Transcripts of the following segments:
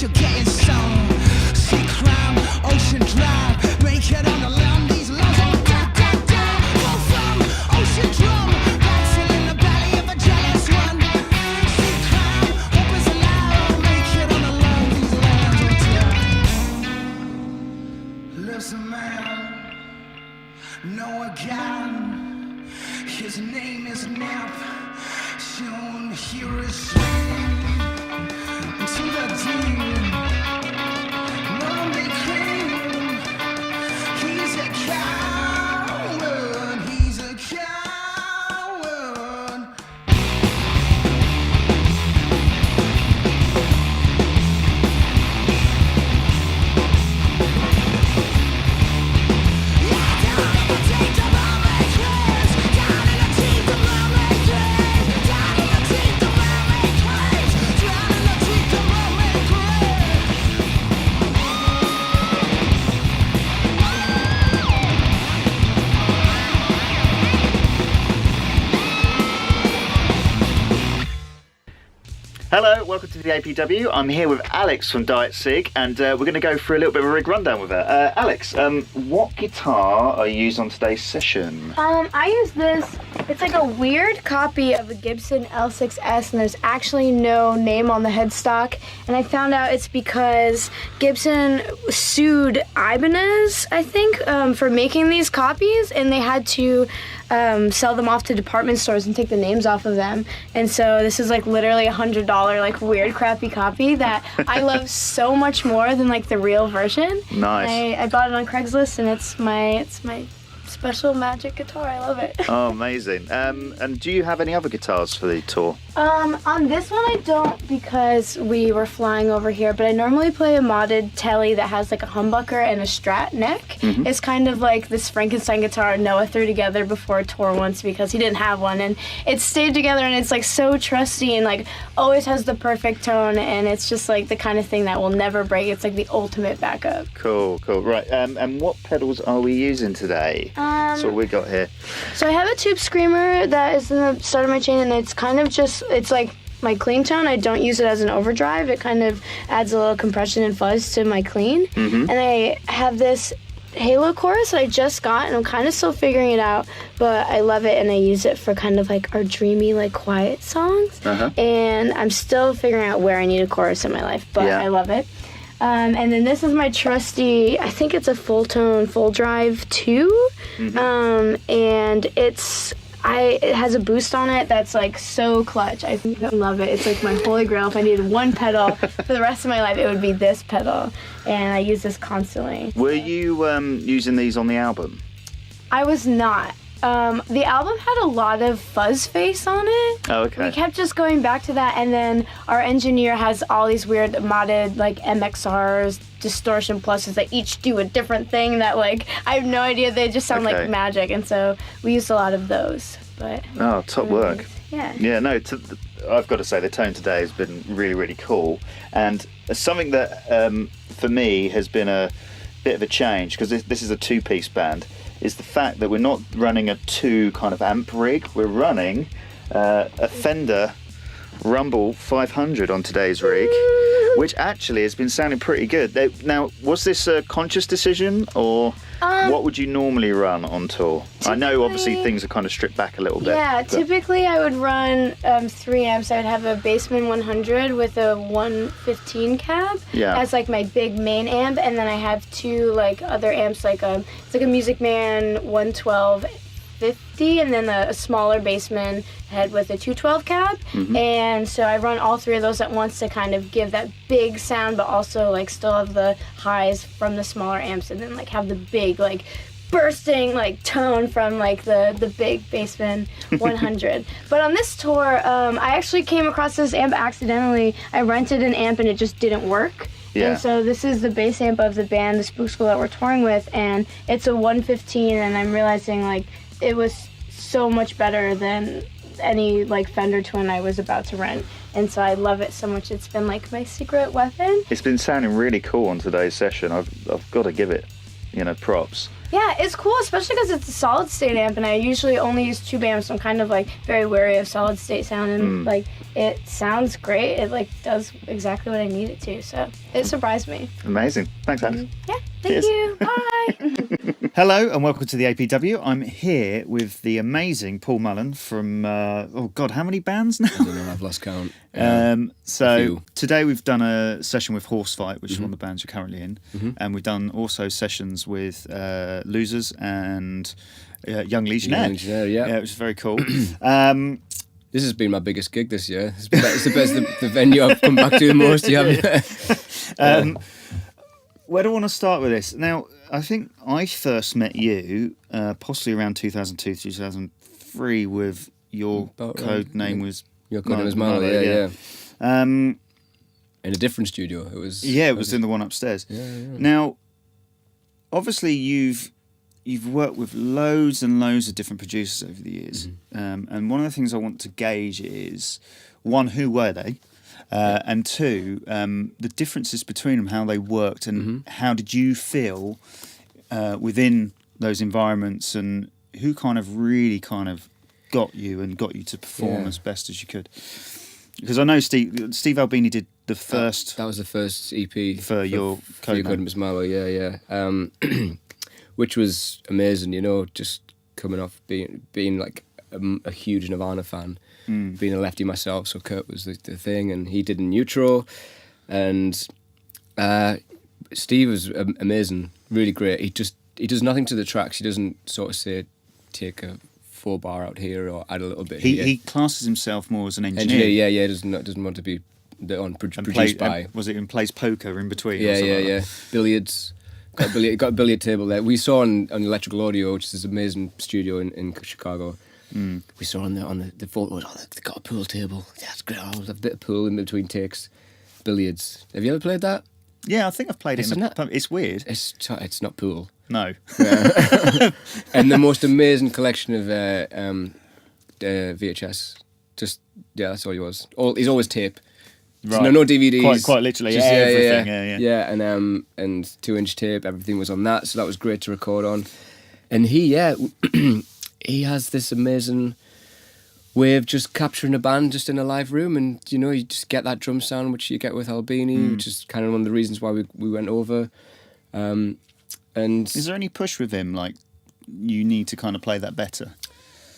you're getting some. See crime, ocean drive, make it on the land, these laws ain't go from ocean drum, dancing in the belly of a jealous one. See crime, hope is alive, make it on the land, these lands are lives a man, no again, his name is Nap, soon hear his swing to the deep. No they claim he's a coward, he's a coward. Hello, welcome to the APW. I'm here with Alex from Diet Sig, and we're going to go through a little bit of a rig rundown with her. Alex, what guitar are you using on today's session? I use this. It's like a weird copy of a Gibson L6S, and there's actually no name on the headstock. And I found out it's because Gibson sued Ibanez, I think, for making these copies, and they had to sell them off to department stores and take the names off of them. And so this is like literally $100 like weird crappy copy that I love so much more than like the real version. Nice. I bought it on Craigslist, and it's my special magic guitar. I love it. Oh, amazing. And do you have any other guitars for the tour? On this one I don't, because we were flying over here, but I normally play a modded telly that has like a humbucker and a Strat neck. Mm-hmm. It's kind of like this Frankenstein guitar Noah threw together before a tour once because he didn't have one, and it stayed together, and it's like so trusty and like always has the perfect tone, and it's just like the kind of thing that will never break. It's like the ultimate backup. Cool. Right, and what pedals are we using today? So what we got here? So I have a tube screamer that is in the start of my chain, and it's kind of just, it's like my clean tone. I don't use it as an overdrive. It kind of adds a little compression and fuzz to my clean. Mm-hmm. And I have this Halo chorus that I just got, and I'm kind of still figuring it out, but I love it, and I use it for kind of like our dreamy, like quiet songs. Uh-huh. And I'm still figuring out where I need a chorus in my life, but Yeah. I love it. And then this is my trusty, I think it's a full tone, full drive 2. Mm-hmm. And it has a boost on it that's like so clutch. I love it. It's like my holy grail. If I needed one pedal for the rest of my life, it would be this pedal. And I use this constantly. Were you using these on the album? I was not. The album had a lot of fuzz face on it. Oh, okay. We kept just going back to that, and then our engineer has all these weird modded like MXRs, distortion pluses that each do a different thing that like I have no idea. They just sound Okay. like magic, and so we used a lot of those. But Oh, top work. yeah. Yeah, no, I've got to say the tone today has been really, really cool, and something that for me has been a bit of a change, because this is a two-piece band, is the fact that we're not running a 2 kind of amp rig. We're running a Fender Rumble 500 on today's rig, which actually has been sounding pretty good. Now, was this a conscious decision, or what would you normally run on tour? I know obviously things are kind of stripped back a little bit. Yeah, but- typically I would run 3 amps. I would have a Bassman 100 with a 115 cab. Yeah. That's like my big main amp, and then I have 2 like other amps, like it's like a Music Man 112 50, and then a smaller Bassman head with a 212 cab. Mm-hmm. And so I run all 3 of those at once to kind of give that big sound, but also like still have the highs from the smaller amps, and then like have the big like bursting like tone from like the big Bassman 100. But on this tour, I actually came across this amp accidentally. I rented an amp and it just didn't work. Yeah. And so this is the bass amp of the band, the Spook School that we're touring with, and it's a 115, and I'm realizing like it was so much better than any like Fender Twin I was about to rent. And so I love it so much. It's been like my secret weapon. It's been sounding really cool on today's session. I've got to give it props. Yeah, it's cool, especially because it's a solid state amp, and I usually only use tube amps, so I'm kind of like very wary of solid state sound, and like it sounds great. It like does exactly what I need it to, so it surprised me. Amazing. Thanks, Alex. Yeah, thank Cheers. you. Bye. Hello and welcome to the APW. I'm here with the amazing Paul Mullen from, oh God, how many bands now? I don't know, I've lost count. So today we've done a session with Horsefight, which is one of the bands you're currently in, and we've done also sessions with Losers and Young Legionnaire. Yeah, which is very cool. This has been my biggest gig this year. It's the best the venue I've come back to the most. You have. Where do I want to start with this? Now, I think I first met you possibly around 2002, 2003 with your code name was... Your code name was Mullen, yeah. In a different studio. It was in the one upstairs. Yeah. Now, obviously you've worked with loads and loads of different producers over the years. And one of the things I want to gauge is, one, who were they? And two, the differences between them, how they worked, and how did you feel within those environments, and who kind of really got you to perform as best as you could? Because I know Steve Albini did the first... That was the first EP. For your code name. Miss Marlowe, yeah. Which was amazing, just coming off being like a huge Nirvana fan. Being a lefty myself, so Kurt was the thing, and he did a neutral, and Steve was amazing, really great. He does nothing to the tracks. He doesn't sort of say take a 4-bar out here or add a little bit here. He classes himself more as an engineer. Yeah. Doesn't want to be produced by. Was it in plays poker in between? Yeah. Billiards. Got a billiard table there. We saw on Electrical Audio, which is this amazing studio in Chicago. We saw on the photos, they got a pool table. Yeah, that's great. I'll have a bit of pool in between takes. Billiards. Have you ever played that? Yeah, I think I've played it. It's weird. It's not pool. No. Yeah. And the most amazing collection of VHS. That's all he was. He's always tape. Right. So no DVDs. Quite literally, everything. Yeah, and 2-inch tape. Everything was on that, so that was great to record on. And he has this amazing way of just capturing a band just in a live room, and you just get that drum sound which you get with Albini, which is kind of one of the reasons why we went over. And is there any push with him, like you need to kind of play that better?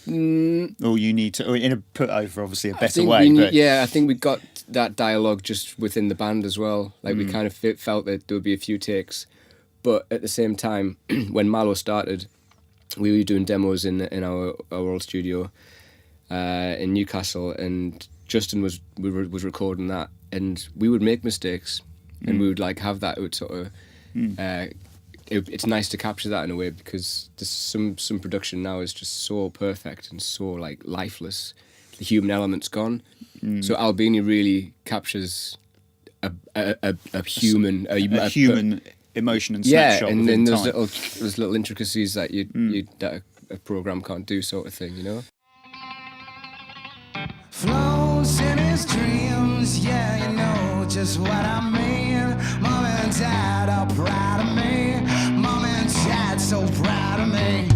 Or you need to, or in a put over obviously a better way. I think we got that dialogue just within the band as well. Like we kind of felt that there would be a few takes, but at the same time, when Malo started, we were doing demos in our old studio in Newcastle, and Justin was recording that, and we would make mistakes, and we would like have that. It would sort of it's nice to capture that in a way, because there's some production now is just so perfect and so like lifeless. The human element's gone. So Albini really captures a human emotion and snapshot. And then there's little intricacies that that a program can't do, sort of thing, Flows in his dreams, yeah, you know just what I mean. Mom and Dad are proud of me. Mom and Dad so proud of me.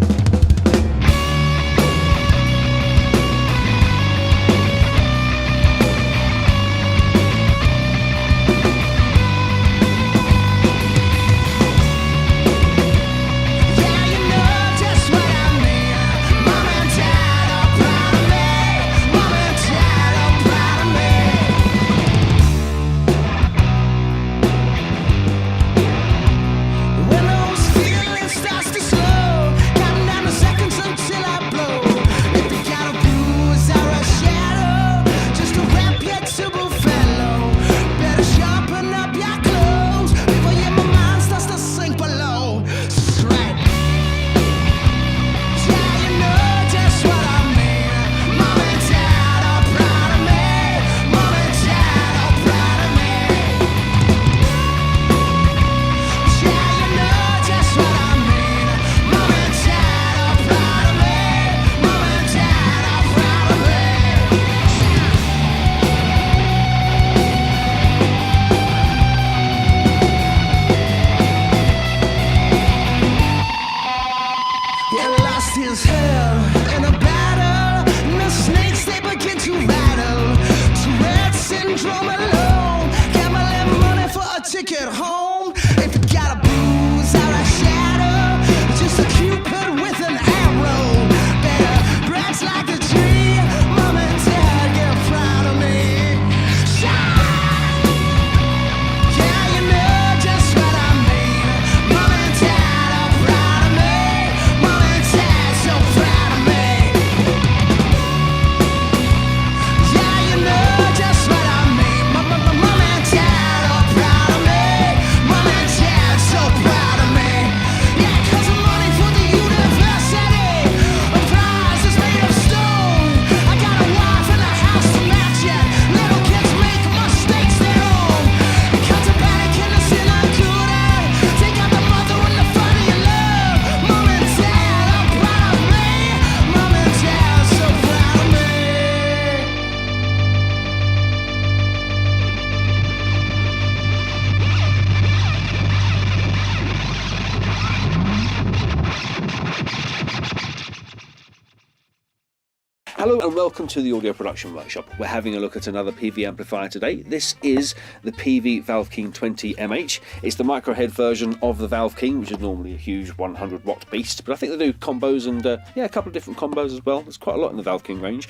and welcome to the Audio Production Workshop. We're having a look at another Peavey amplifier today. This is the Peavey Valveking 20MH. It's the microhead version of the Valveking, which is normally a huge 100 watt beast, but I think they do combos and a couple of different combos as well. There's quite a lot in the Valveking range.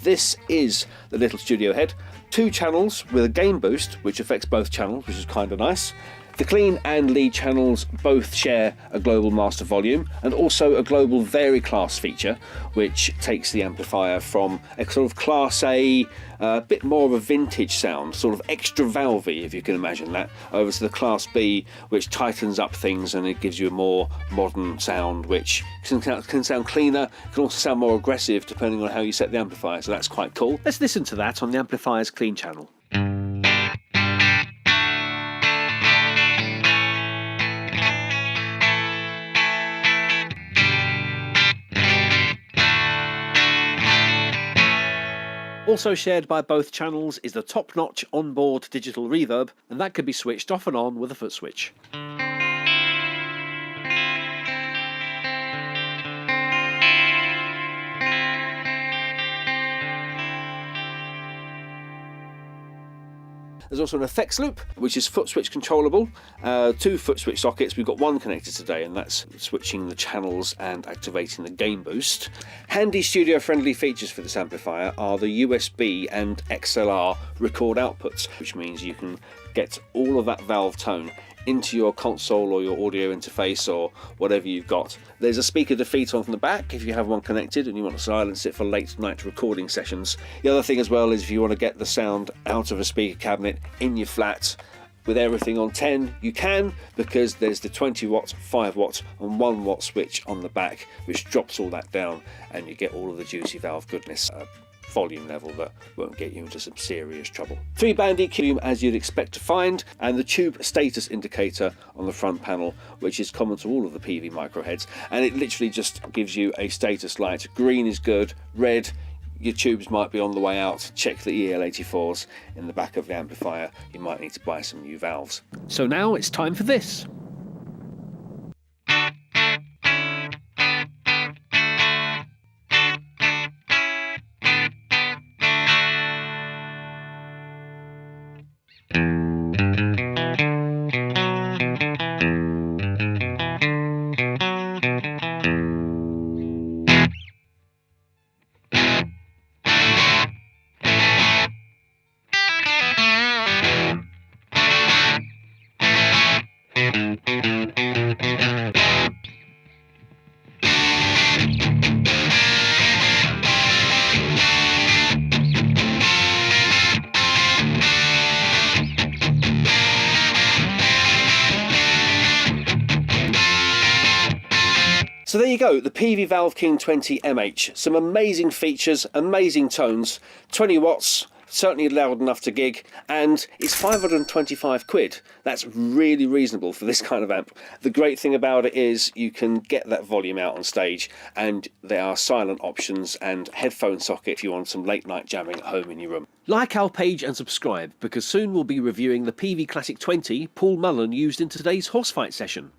This is the little studio head, 2 channels with a gain boost, which affects both channels, which is kind of nice. The clean and lead channels both share a global master volume and also a global vary class feature, which takes the amplifier from a sort of class A, bit more of a vintage sound, sort of extra valvey, if you can imagine that, over to the class B, which tightens up things and it gives you a more modern sound, which can sound cleaner, can also sound more aggressive depending on how you set the amplifier, so that's quite cool. Let's listen to that on the amplifier's clean channel. Also shared by both channels is the top-notch onboard digital reverb, and that can be switched off and on with a foot switch. There's also an effects loop, which is foot switch controllable. 2 foot switch sockets. We've got one connected today, and that's switching the channels and activating the gain boost. Handy studio-friendly features for this amplifier are the USB and XLR record outputs, which means you can get all of that valve tone into your console or your audio interface or whatever you've got. There's a speaker defeat on the back if you have one connected and you want to silence it for late night recording sessions. The other thing as well is if you want to get the sound out of a speaker cabinet in your flat with everything on 10, you can, because there's the 20 watt, 5 watt and 1 watt switch on the back, which drops all that down and you get all of the juicy valve goodness. Volume level that won't get you into some serious trouble. 3-band EQ as you'd expect to find, and the tube status indicator on the front panel, which is common to all of the Peavey microheads, and it literally just gives you a status light. Green is good, red, your tubes might be on the way out. Check the EL84s in the back of the amplifier. You might need to buy some new valves. So now it's time for this. So there you go, the Peavey Valveking 20MH. Some amazing features, amazing tones, 20 watts, certainly loud enough to gig, and it's 525 quid. That's really reasonable for this kind of amp. The great thing about it is you can get that volume out on stage, and there are silent options and headphone socket if you want some late night jamming at home in your room. Like our page and subscribe, because soon we'll be reviewing the Peavey Classic 20 Paul Mullen used in today's Horsefight session.